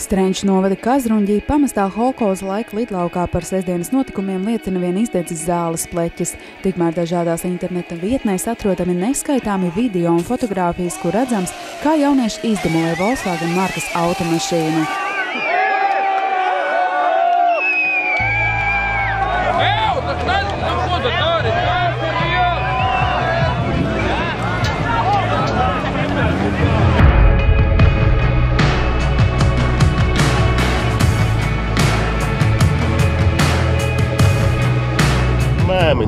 Strenču novada Kazruņģī pamestā Holkoza laika lidlaukā par sestdienas notikumiem liecina vien izdedzis zāles pleķis. Tikmēr dažādās interneta vietnēs atrodami neskaitāmi video un fotogrāfijas, kur redzams, kā jaunieši izdemolē Volkswagen markas automašīnu.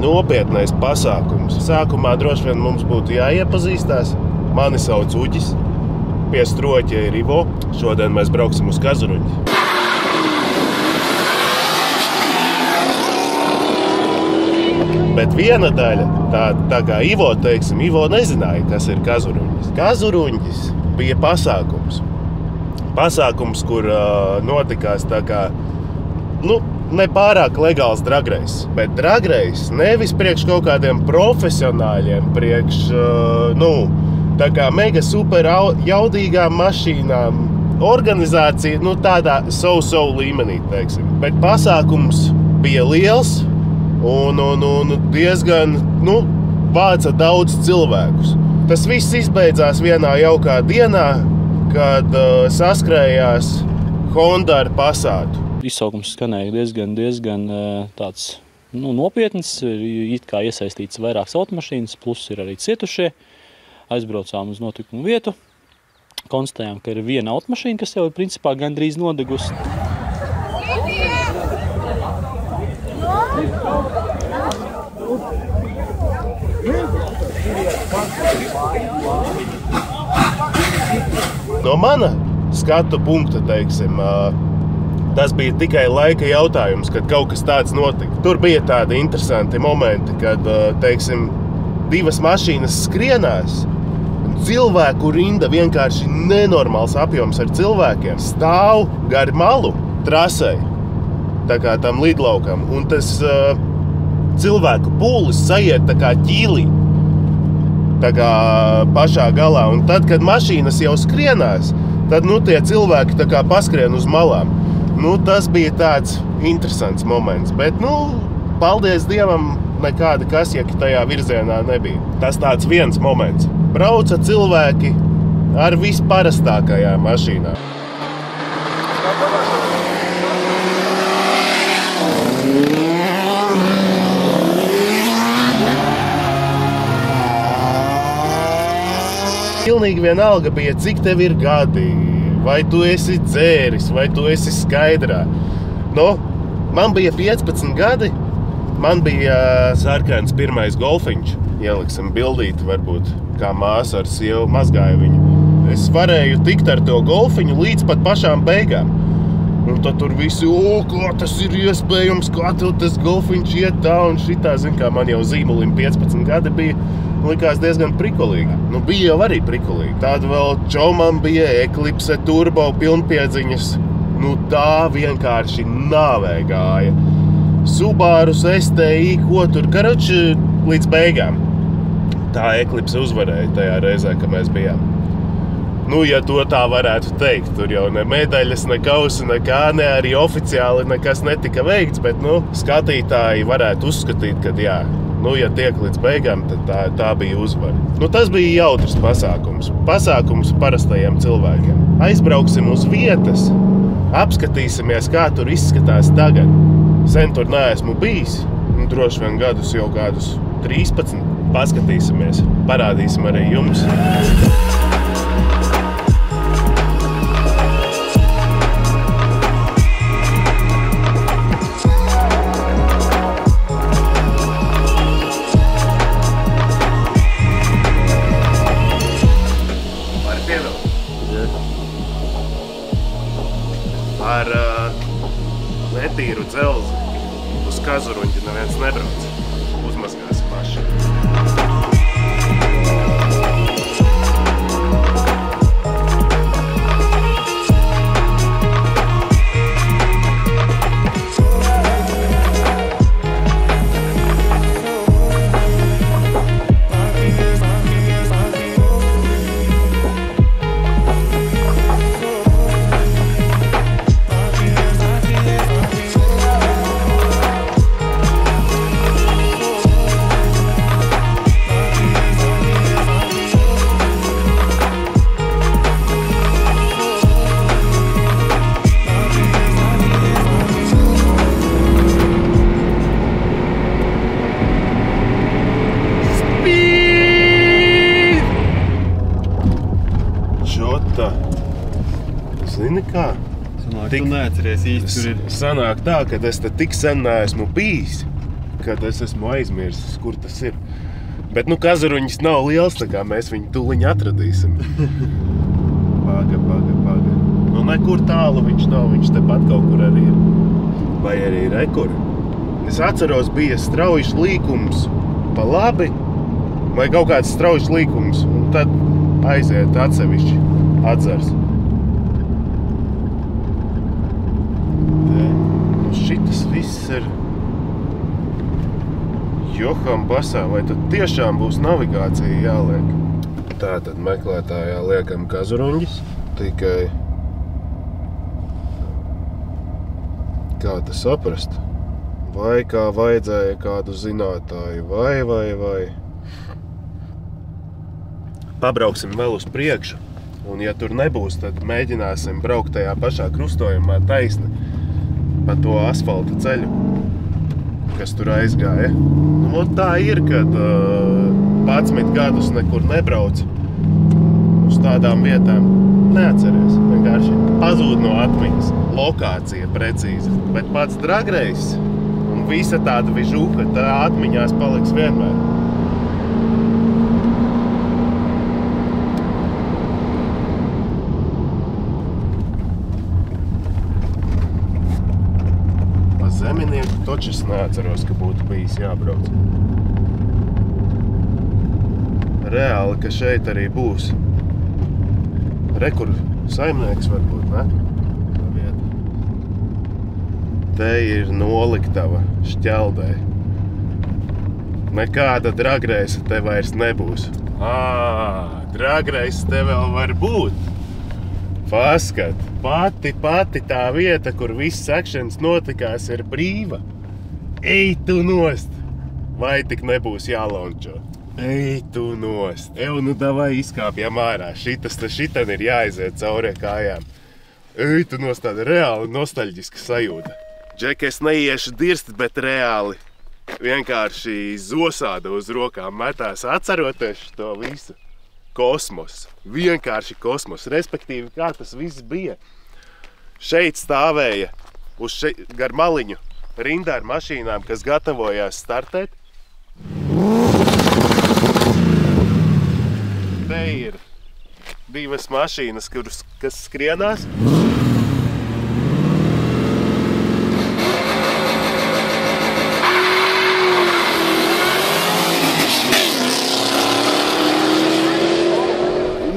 Nopietnais pasākums. Sākumā droši vien mums būtu jāiepazīstās. Mani sauc Uģis, pie stroķa ir Ivo. Šodien mēs brauksim uz Kazruņģi. Bet viena daļa, tā kā Ivo, teiksim, Ivo nezināja, kas ir Kazruņģis. Kazruņģis bija pasākums. Pasākums, kur notikās tā kā, ne pārāk legāls dragreis, bet dragreis nevis priekš kaut kādiem profesionāļiem, priekš, tā kā mega super jaudīgām mašīnām, organizācija, tādā so līmenī, teiksim. Bet pasākums bija liels un diezgan, vāca daudz cilvēkus. Tas viss izbeidzās vienā jaukā dienā, kad saskrējās Honda ar Passatu. Izsaukums skanēja diezgan tāds nopietns, it kā iesaistīts vairākas automašīnas, plus ir arī cietušie. Aizbraucām uz notikumu vietu, konstatējām, ka ir viena automašīna, kas jau ir principā gandrīz nodegusi. No mana skatu punkta, teiksim, tas bija tikai laika jautājums, kad kaut kas tāds notika. Tur bija tādi interesanti momenti, kad, teiksim, divas mašīnas skrienās. Cilvēku rinda vienkārši nenormāls apjoms ar cilvēkiem. Stāv gar malu trasei, tā kā tam lidlaukam. Un tas cilvēku pūlis sajiet tā kā ķīlī, tā kā pašā galā. Un tad, kad mašīnas jau skrienās, tad tie cilvēki tā kā paskrien uz malām. Tas bija tāds interesants moments, bet, paldies Dievam, nekāda kasjaka tajā virzienā nebija. Tas tāds viens moments. Brauca cilvēki ar visparastākajām mašīnām. Pilnīgi vienalga bija, cik tev ir gadi. Vai tu esi dzēris, vai tu esi skaidrā. Man bija 15 gadi, man bija sarkans pirmais golfiņš. Ieliksim bildīti, varbūt, kā māsa ar sievu mazgāja viņu. Es varēju tikt ar to golfiņu līdz pat pašām beigām. Un tad tur visi, kā tas ir iespējams, kā tev tas golfiņš iet tā un šitā. Zin, kā man jau zīmulim 15 gadi bija, likās diezgan prikolīgi. Bija jau arī prikolīgi. Tāda vēl čomam bija Eclipse turbo pilnpiedziņas. Tā vienkārši nāvē gāja. Subaru, STI, ko tur, karoči, līdz beigām. Tā Eclipse uzvarēja tajā reizē, kad mēs bijām. Ja to tā varētu teikt, tur jau ne medaļas, ne kausi, nekā, ne arī oficiāli nekas netika veikts, bet, skatītāji varētu uzskatīt, ka jā, ja tiek līdz beigām, tad tā bija uzvara. Tas bija jautrs pasākums. Pasākums parastajiem cilvēkiem. Aizbrauksim uz vietas, apskatīsimies, kā tur izskatās tagad. Sen tur neesmu bijis, droši vien gadus jau kādus 13. Paskatīsimies, parādīsim arī jums. Ar netīru dzelzi uz Kazruņģi neviens nebrauc. Uzmazgāsim mašīnu. kā? Sanāk, tu neatceries īsti, kur ir. Sanāk tā, ka es te tik sen neesmu bijis, kad es esmu aizmirsis, kur tas ir. Bet, Kazaruņas nav liels, tā kā mēs viņu tuliņi atradīsim. Paga. Nekur tālu viņš nav, viņš tepat kaut kur arī ir. Vai arī rekur. Es atceros, bija straujiš līkums pa labi, vai kaut kāds straujiš līkums, un tad aiziet atsevišķi atzars. Šitas viss ir Joham basā, vai tad tiešām būs navigācija jāliek? Tātad meklētājā liekam Kazaruņas, tikai kā tas saprast? Vai kā vajadzēja kādu zinātāju, vai. Pabrauksim vēl uz priekšu, un ja tur nebūs, tad mēģināsim braukt tajā pašā krustojumā taisni pa to asfalta ceļu, kas tur aizgāja. Tā ir, kad 11 gadus nekur nebrauc uz tādām vietām. Neatceries, vienkārši pazūd no atmiņas. Lokācija precīzi, bet pats dragrejs un visa tāda vižuka, tā atmiņās paliks vienmēr. Pa Zeminieku toči es neatceros, ka būtu bijis jābrauc. Reāli, ka šeit arī būs. Rekur saimnieks varbūt, ne? Te ir noliktava šķeldē. Nekāda dragreisa te vairs nebūs. Dragreisa te vēl var būt. Paskat, pati tā vieta, kur viss akšens notikās, ir brīva. Ej tu nost! Vai tik nebūs jālaunčo? Ej tu nost! Davai izkāpjam ārā. Šitan ir jāaiziet cauri kājām. Ej tu nost, tāda reāli nostalģiska sajūta. Džek, es neiešu dirst, bet reāli vienkārši zosāda uz rokām metās, atceroties to visu. Kosmos. Vienkārši kosmos. Respektīvi, kā tas viss bija. Šeit stāvēja gar maliņu rindā ar mašīnām, kas gatavojās startēt. Te ir divas mašīnas, kas skrienās.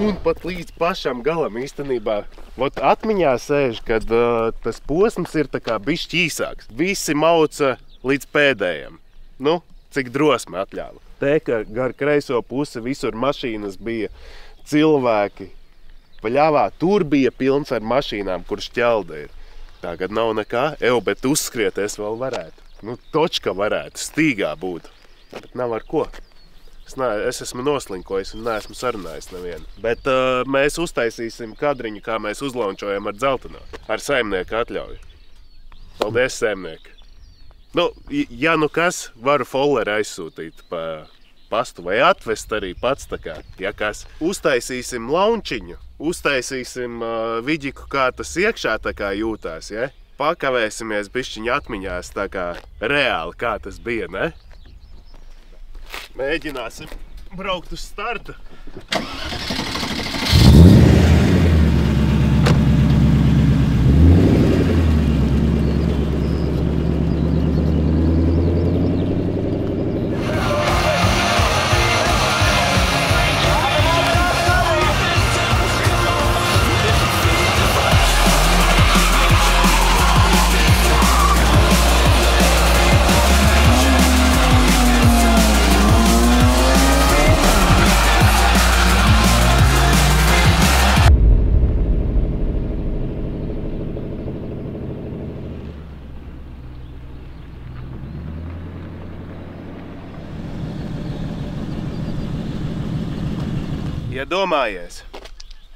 Un pat līdz pašam galam īstenībā. Atmiņā sēž, kad tas posms ir tā kā bišķi īsāks. Visi mauca līdz pēdējiem. Cik drosme atļāva. Te, ka gar kreiso pusi visur mašīnas bija, cilvēki. Paļāvā tur bija pilns ar mašīnām, kur šķelda ir. Tagad nav nekā, bet uzskriet es vēl varētu. Točka varētu, stīgā būtu. Bet nav ar ko. Es esmu noslinkojis un neesmu sarunājis nevienu. Bet mēs uztaisīsim kadriņu, kā mēs uzlaunčojam ar dzeltenā. Ar saimnieku atļauju. Paldies, saimnieki. Ja kas, varu folleri aizsūtīt pa pastu vai atvest arī pats tā kā. Ja kas, uztaisīsim launčiņu, uztaisīsim viģiku, kā tas iekšā tā kā jūtās, ja? Pakavēsimies bišķiņa atmiņās tā kā reāli, kā tas bija, ne? Mēģināsim braukt uz startu. Iedomājies,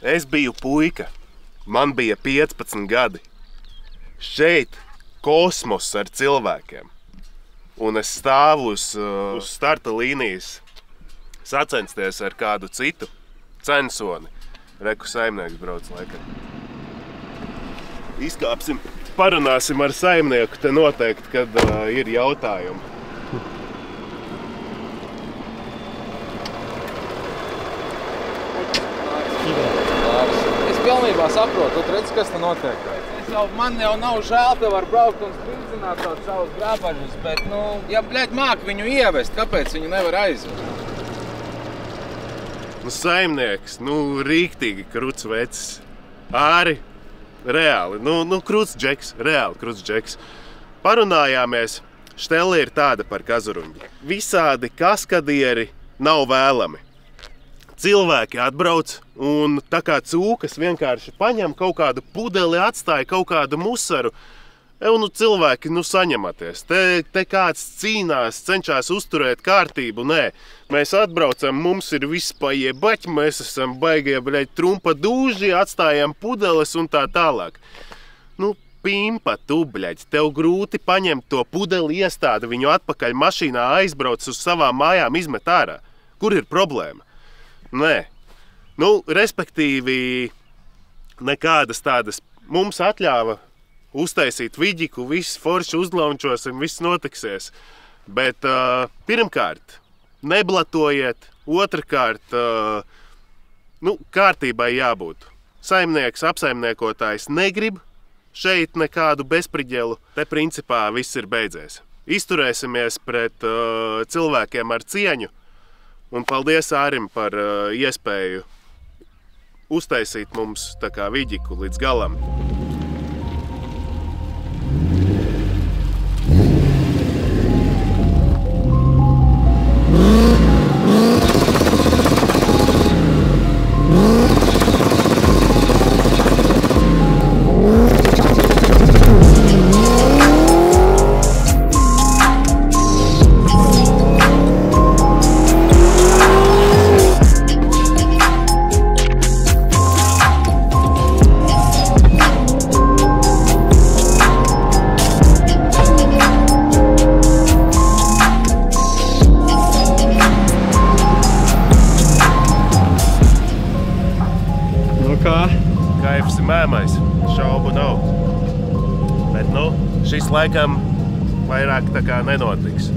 es biju puika, man bija 15 gadi. Šeit kosmos ar cilvēkiem. Un es stāvu uz starta līnijas sacensties ar kādu citu censoni. Reku saimnieks brauc laikam. Izkāpsim, parunāsim ar saimnieku, te noteikti, kad ir jautājumi. Es pilnībā saprotu, tu redzi, kas te notiek. Man jau nav žēl tev var braukt un spildzināt tādus savus grābažus, bet, ja, bļaļ, māk viņu ievest, kāpēc viņu nevar aizvest? Saimnieks, rīktīgi kruts vecis. Āri, reāli, kruts džeks, reāli kruts džeks. Parunājāmies, štele ir tāda par Kazuruņģi. Visādi kaskadieri nav vēlami. Cilvēki atbrauc un tā kā cūkas vienkārši paņem kaut kādu pudeli, atstāja kaut kādu musaru. Cilvēki, saņematies. Te kāds cīnās, cenšas uzturēt kārtību. Nē, mēs atbraucam, mums ir viss paiebaķi, mēs esam baigie, trumpa dūži, atstājam pudeles un tā tālāk. Pimpa tu, tev grūti paņemt to pudeli, iestādi viņu atpakaļ mašīnā, aizbrauc uz savām mājām, izmet ārā. Kur ir problēma? Nē. Respektīvi, nekādas tādas mums atļāva uztaisīt viģiku, viss forši uzlaunčosim, viss notiksies. Bet pirmkārt, neblatojiet, otrkārt, kārtībai jābūt. Saimnieks, apsaimniekotājs negrib šeit nekādu bezpriģelu. Te principā viss ir beidzies. Izturēsimies pret cilvēkiem ar cieņu. Un paldies Ārim par iespēju uztaisīt mums tā kā viģiku līdz galam. Kaifs ir mēmais, šaubu nav. Bet, šis laikam vairāk tā kā nenotiks.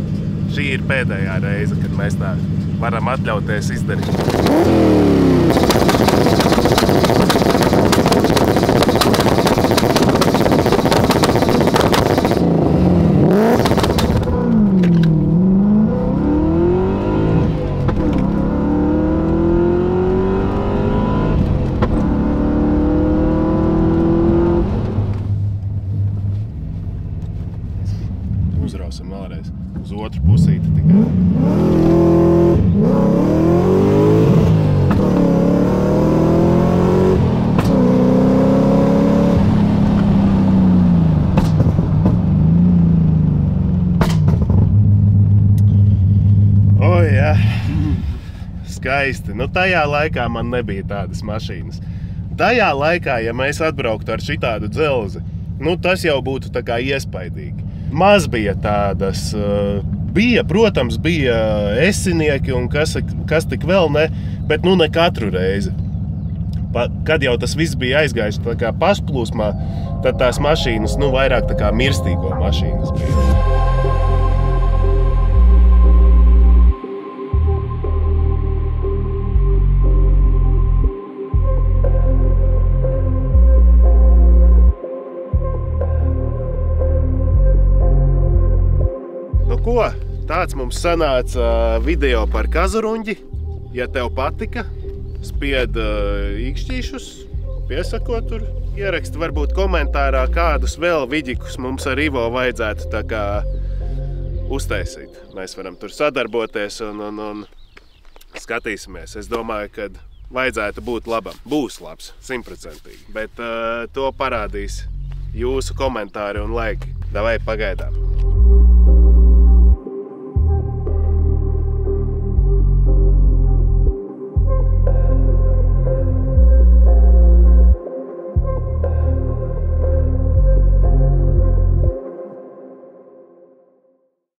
Šī ir pēdējā reize, kad mēs tā varam atļauties izdarīt. Uzrausim vēlreiz uz otru pusīti tikai. Jā. Skaisti. Tajā laikā man nebija tādas mašīnas. Tajā laikā, ja mēs atbrauktu ar šitādu dzelzi, tas jau būtu tā kā iespaidīgi. Maz bija tādas, protams, bija esinieki un kas tik vēl ne, bet ne katru reizi. Kad jau tas viss bija aizgājis tā kā pašplūsmā, tad tās mašīnas, vairāk tā kā mirstīgo mašīnas bija. Ko? Tāds mums sanāca video par Kazuruņģi. Ja tev patika, spied īkšķīšus, piesakot tur, ieraksti varbūt komentārā, kādus vēl viģikus mums ar Ivo vajadzētu tā kā uztaisīt. Mēs varam tur sadarboties un skatīsimies. Es domāju, ka vajadzētu būt labam. Būs labs, 100%. Bet to parādīs jūsu komentāri un laiki. Davai pagaidām.